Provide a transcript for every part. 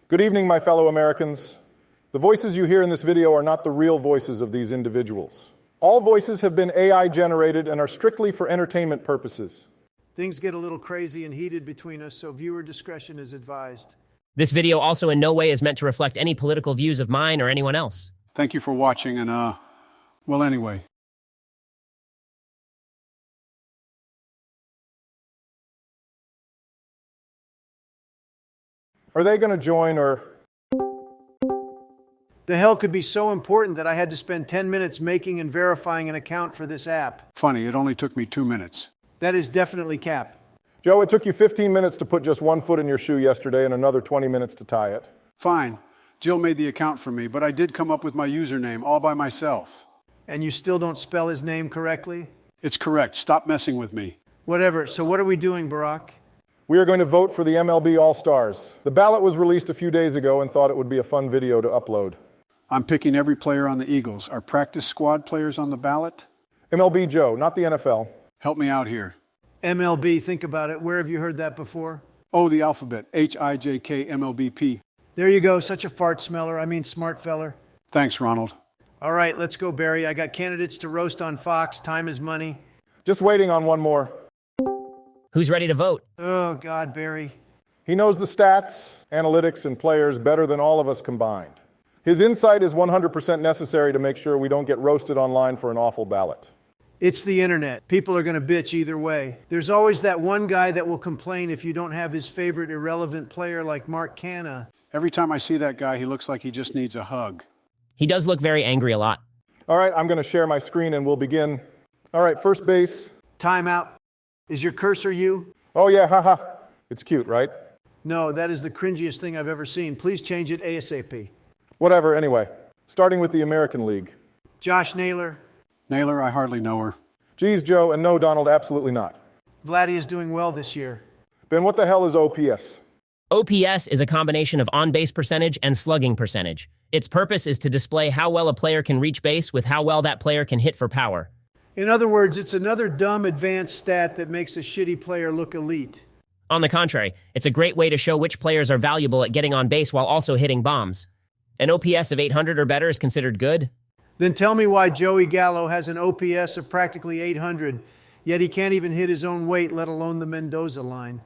Good evening, my fellow Americans. The voices you hear in this video are not the real voices of these individuals. All voices have been AI generated and are strictly for entertainment purposes. Things get a little crazy and heated between us, so viewer discretion is advised. This video also in no way is meant to reflect any political views of mine or anyone else. Thank you for watching and, well, anyway. Are they going to join or... The hell could be so important that I had to spend 10 minutes making and verifying an account for this app. Funny, it only took me 2 minutes. That is definitely cap. Joe, it took you 15 minutes to put just one foot in your shoe yesterday and another 20 minutes to tie it. Fine. Jill made the account for me, but I did come up with my username all by myself. And you still don't spell his name correctly? It's correct. Stop messing with me. Whatever. So what are we doing, Barack? We are going to vote for the MLB All-Stars. The ballot was released a few days ago and thought it would be a fun video to upload. I'm picking every player on the Eagles. Are practice squad players on the ballot? MLB Joe, not the NFL. Help me out here. MLB, think about it. Where have you heard that before? Oh, the alphabet. HIJKMLBP. There you go. Such a fart smeller. I mean, smart feller. Thanks, Ronald. All right, let's go, Barry. I got candidates to roast on Fox. Time is money. Just waiting on one more. Who's ready to vote? Oh, God, Barry. He knows the stats, analytics, and players better than all of us combined. His insight is 100% necessary to make sure we don't get roasted online for an awful ballot. It's the internet. People are going to bitch either way. There's always that one guy that will complain if you don't have his favorite irrelevant player like Mark Canha. Every time I see that guy, he looks like he just needs a hug. He does look very angry a lot. All right, I'm going to share my screen and we'll begin. All right, first base. Timeout. Is your cursor you? Oh yeah, haha. It's cute, right? No, that is the cringiest thing I've ever seen. Please change it ASAP. Whatever, anyway. Starting with the American League. Josh Naylor. Naylor, I hardly know her. Geez, Joe, and no, Donald, absolutely not. Vladdy is doing well this year. Ben, what the hell is OPS? OPS is a combination of on-base percentage and slugging percentage. Its purpose is to display how well a player can reach base with how well that player can hit for power. In other words, it's another dumb advanced stat that makes a shitty player look elite. On the contrary, it's a great way to show which players are valuable at getting on base while also hitting bombs. An OPS of 800 or better is considered good. Then tell me why Joey Gallo has an OPS of practically 800, yet he can't even hit his own weight, let alone the Mendoza line.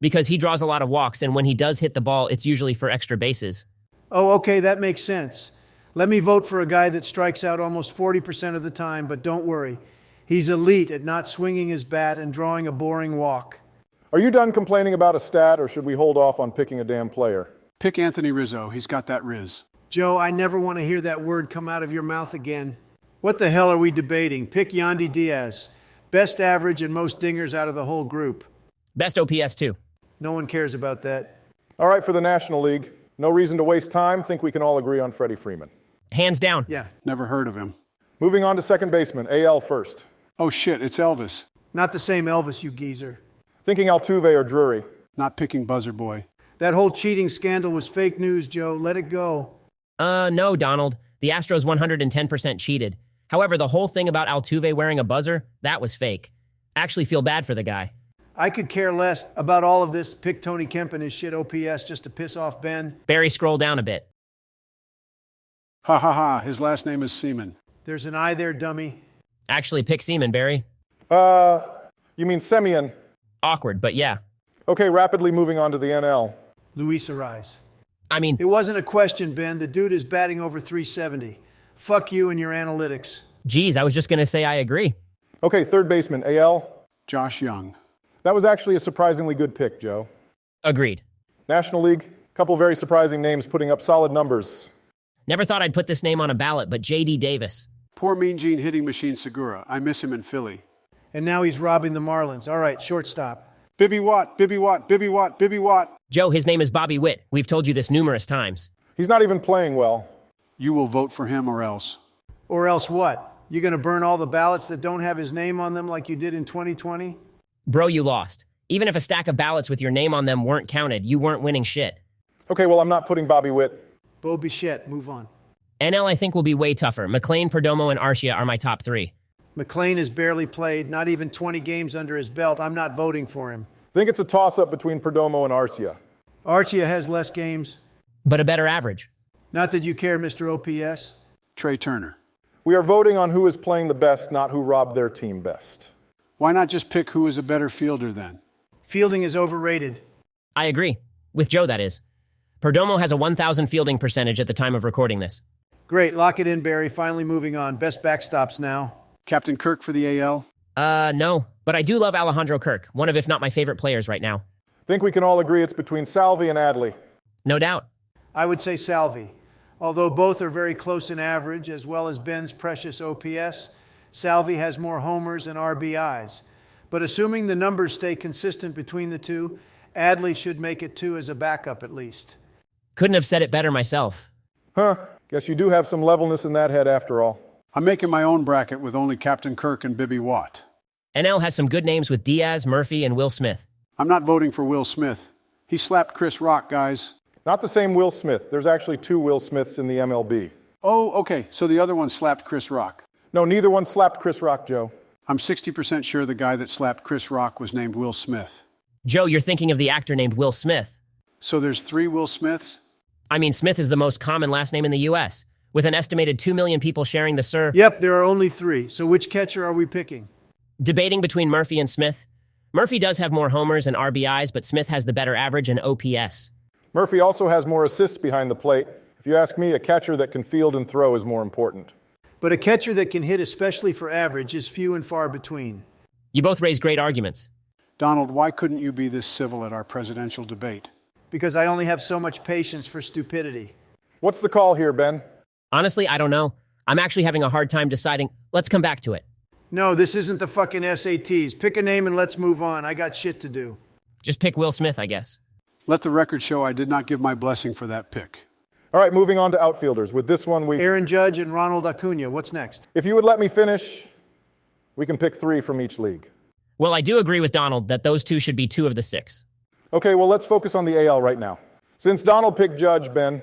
Because he draws a lot of walks, and when he does hit the ball, it's usually for extra bases. Oh, okay, that makes sense. Let me vote for a guy that strikes out almost 40% of the time, but don't worry. He's elite at not swinging his bat and drawing a boring walk. Are you done complaining about a stat, or should we hold off on picking a damn player? Pick Anthony Rizzo. He's got that riz. Joe, I never want to hear that word come out of your mouth again. What the hell are we debating? Pick Yandy Diaz. Best average and most dingers out of the whole group. Best OPS, too. No one cares about that. All right, for the National League. No reason to waste time. Think we can all agree on Freddie Freeman. Hands down. Yeah. Never heard of him. Moving on to second baseman, AL first. Oh shit, it's Elvis. Not the same Elvis, you geezer. Thinking Altuve or Drury. Not picking Buzzer Boy. That whole cheating scandal was fake news, Joe. Let it go. No, Donald. The Astros 110% cheated. However, the whole thing about Altuve wearing a buzzer, that was fake. Actually feel bad for the guy. I could care less about all of this. Pick Tony Kemp and his shit OPS just to piss off Ben. Barry, scroll down a bit. Ha ha ha, his last name is Seaman. There's an I there, dummy. Actually, pick Seaman, Barry. You mean Semyon. Awkward, but yeah. Okay, rapidly moving on to the NL. Luis Ariz. I mean, It wasn't a question, Ben. The dude is batting over 370. Fuck you and your analytics. geez, I was just going to say I agree. Okay, third baseman, AL. Josh Young. That was actually a surprisingly good pick, Joe. Agreed. National League, couple very surprising names putting up solid numbers. Never thought I'd put this name on a ballot, but J.D. Davis. Poor Mean Gene hitting machine Segura. I miss him in Philly. And now he's robbing the Marlins. All right, shortstop. Bibby Watt, Bibby Watt, Bibby Watt, Bibby Watt. Joe, his name is Bobby Witt. We've told you this numerous times. He's not even playing well. You will vote for him or else. Or else what? You gonna burn all the ballots that don't have his name on them like you did in 2020? Bro, you lost. Even if a stack of ballots with your name on them weren't counted, you weren't winning shit. Okay, well, I'm not putting Bobby Witt. Bo Bichette, move on. NL, I think, will be way tougher. McLean, Perdomo, and Arcia are my top three. McLean has barely played, not even 20 games under his belt. I'm not voting for him. I think it's a toss-up between Perdomo and Arcia. Arcia has less games. but a better average. Not that you care, Mr. OPS. Trey Turner. We are voting on who is playing the best, not who robbed their team best. Why not just pick who is a better fielder then? Fielding is overrated. I agree. With Joe, that is. Perdomo has a 1,000 fielding percentage at the time of recording this. Great, lock it in, Barry. Finally moving on. Best backstops now. Captain Kirk for the AL? No, but I do love Alejandro Kirk, one of if not my favorite players right now. Think we can all agree it's between Salvi and Adley. No doubt. I would say Salvi. Although both are very close in average, as well as Ben's precious OPS, Salvi has more homers and RBIs. But assuming the numbers stay consistent between the two, Adley should make it 2 as a backup at least. Couldn't have said it better myself. Huh, guess you do have some levelness in that head after all. I'm making my own bracket with only Captain Kirk and Bibby Watt. NL has some good names with Diaz, Murphy, and Will Smith. I'm not voting for Will Smith. He slapped Chris Rock, guys. Not the same Will Smith. There's actually 2 Will Smiths in the MLB. Oh, okay, so the other one slapped Chris Rock. No, neither one slapped Chris Rock, Joe. I'm 60% sure the guy that slapped Chris Rock was named Will Smith. Joe, you're thinking of the actor named Will Smith. So there's 3 Will Smiths? I mean, Smith is the most common last name in the U.S., with an estimated 2 million people sharing the Sir. Yep, there are only 3. So which catcher are we picking? Debating between Murphy and Smith. Murphy does have more homers and RBIs, but Smith has the better average and OPS. Murphy also has more assists behind the plate. If you ask me, a catcher that can field and throw is more important. But a catcher that can hit, especially for average, is few and far between. You both raise great arguments. Donald, why couldn't you be this civil at our presidential debate? Because I only have so much patience for stupidity. What's the call here, Ben? Honestly, I don't know. I'm actually having a hard time deciding. Let's come back to it. No, this isn't the fucking SATs. Pick a name and let's move on. I got shit to do. Just pick Will Smith, I guess. Let the record show I did not give my blessing for that pick. All right, moving on to outfielders. With this one, Aaron Judge and Ronald Acuna. What's next? if you would let me finish, we can pick 3 from each league. Well, I do agree with Donald that those 2 should be 2 of the 6. Okay, well, let's focus on the AL right now. Since Donald picked Judge, Ben,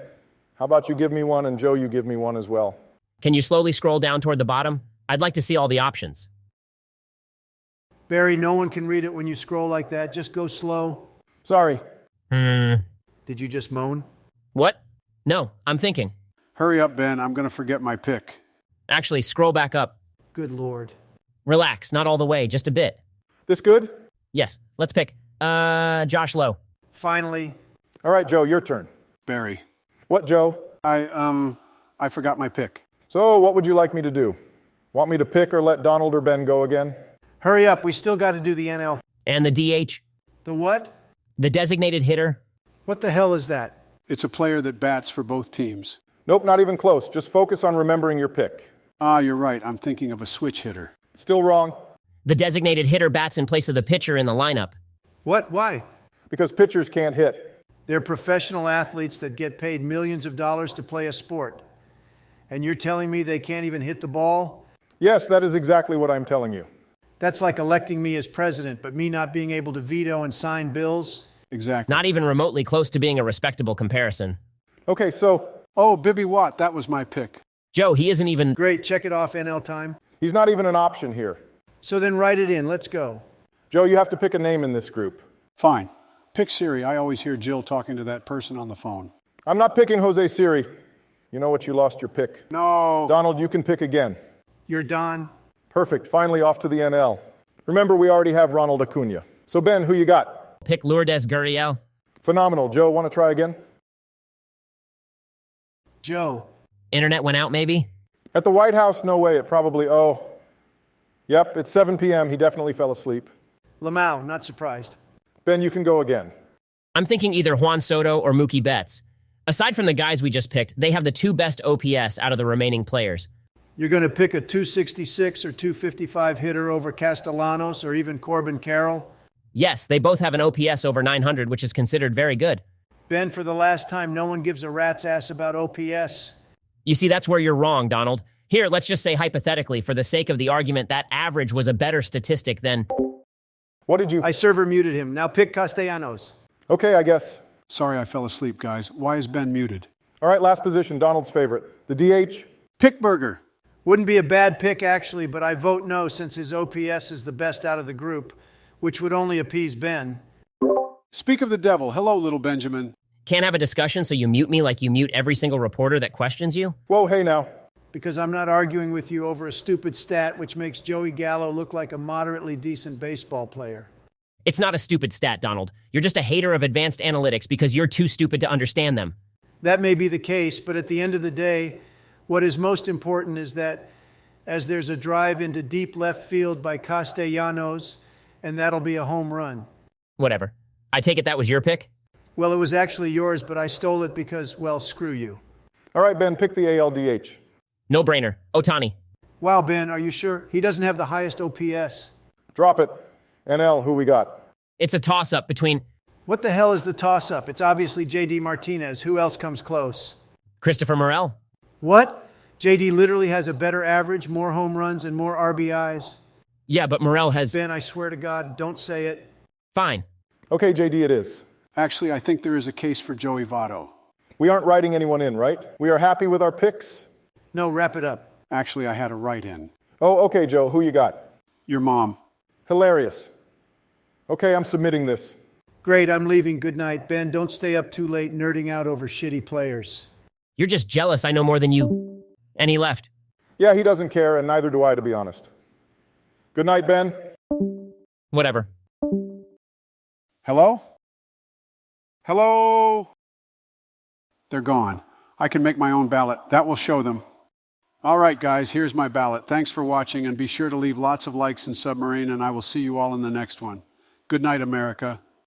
how about you give me one, and Joe, you give me one as well. Can you slowly scroll down toward the bottom? I'd like to see all the options. Barry, no one can read it when you scroll like that. Just go slow. Sorry. Did you just moan? What? No, I'm thinking. Hurry up, Ben. I'm going to forget my pick. Actually, scroll back up. Good Lord. Relax, not all the way, just a bit. This good? Yes, let's pick. Josh Lowe. Finally. All right, Joe, your turn. Barry. What, Joe? I forgot my pick. So, what would you like me to do? Want me to pick or let Donald or Ben go again? Hurry up. We still got to do the NL. And the DH. The what? The designated hitter. What the hell is that? It's a player that bats for both teams. Nope, not even close. Just focus on remembering your pick. Ah, you're right. I'm thinking of a switch hitter. Still wrong. The designated hitter bats in place of the pitcher in the lineup. What? Why? Because pitchers can't hit. They're professional athletes that get paid millions of dollars to play a sport. And you're telling me they can't even hit the ball? Yes, that is exactly what I'm telling you. That's like electing me as president, but me not being able to veto and sign bills? Exactly. Not even remotely close to being a respectable comparison. Okay, so Oh, Bibby Watt. That was my pick. Joe, he isn't even... Great, check it off, NL time. he's not even an option here. So then write it in, let's go. Joe, you have to pick a name in this group. Fine. Pick Siri. I always hear Jill talking to that person on the phone. I'm not picking Jose Siri. You know what? You lost your pick. No. Donald, you can pick again. You're Don. Perfect. Finally off to the NL. Remember, we already have Ronald Acuna. So, Ben, who you got? Pick Lourdes Gurriel. Phenomenal. Joe, want to try again? Joe. Internet went out, maybe? At the White House, no way. It probably, Yep, it's 7 p.m. He definitely fell asleep. Lamau, not surprised. Ben, you can go again. I'm thinking either Juan Soto or Mookie Betts. Aside from the guys we just picked, they have the 2 best OPS out of the remaining players. You're going to pick a 266 or 255 hitter over Castellanos or even Corbin Carroll? Yes, they both have an OPS over 900, which is considered very good. Ben, for the last time, no one gives a rat's ass about OPS. You see, that's where you're wrong, Donald. Here, let's just say hypothetically, for the sake of the argument, that average was a better statistic than... What did you... I server muted him. Now pick Castellanos. Okay, I guess. Sorry I fell asleep, guys. Why is Ben muted? All right, last position, Donald's favorite. The DH. Pickburger. Wouldn't be a bad pick, actually, but I vote no since his OPS is the best out of the group, which would only appease Ben. Speak of the devil. Hello, little Benjamin. Can't have a discussion, so you mute me like you mute every single reporter that questions you? Whoa, hey now. Because I'm not arguing with you over a stupid stat which makes Joey Gallo look like a moderately decent baseball player. It's not a stupid stat, Donald. You're just a hater of advanced analytics because you're too stupid to understand them. That may be the case, but at the end of the day, what is most important is that as there's a drive into deep left field by Castellanos, and that'll be a home run. Whatever. I take it that was your pick? Well, it was actually yours, but I stole it because, well, screw you. All right, Ben, pick the ALDH. No brainer. Ohtani. Wow, Ben, are you sure? He doesn't have the highest OPS. Drop it. NL, who we got? It's a toss-up between What the hell is the toss-up? It's obviously J.D. Martinez. Who else comes close? Christopher Morel. What? J.D. literally has a better average, more home runs, and more RBIs. Yeah, but Morel has... Ben, I swear to God, don't say it. Fine. Okay, JD, it is. Actually, I think there is a case for Joey Votto. We aren't writing anyone in, right? We are happy with our picks? No, wrap it up. Actually, I had a write-in. Oh, okay, Joe, who you got? Your mom. Hilarious. Okay, I'm submitting this. Great, I'm leaving. Good night. Ben, don't stay up too late nerding out over shitty players. You're just jealous I know more than you. And he left. Yeah, he doesn't care, and neither do I, to be honest. Good night, Ben. Whatever. Hello? Hello? They're gone. I can make my own ballot. That will show them. All right, guys, here's my ballot. Thanks for watching, and be sure to leave lots of likes in Submarine, and I will see you all in the next one. Good night, America.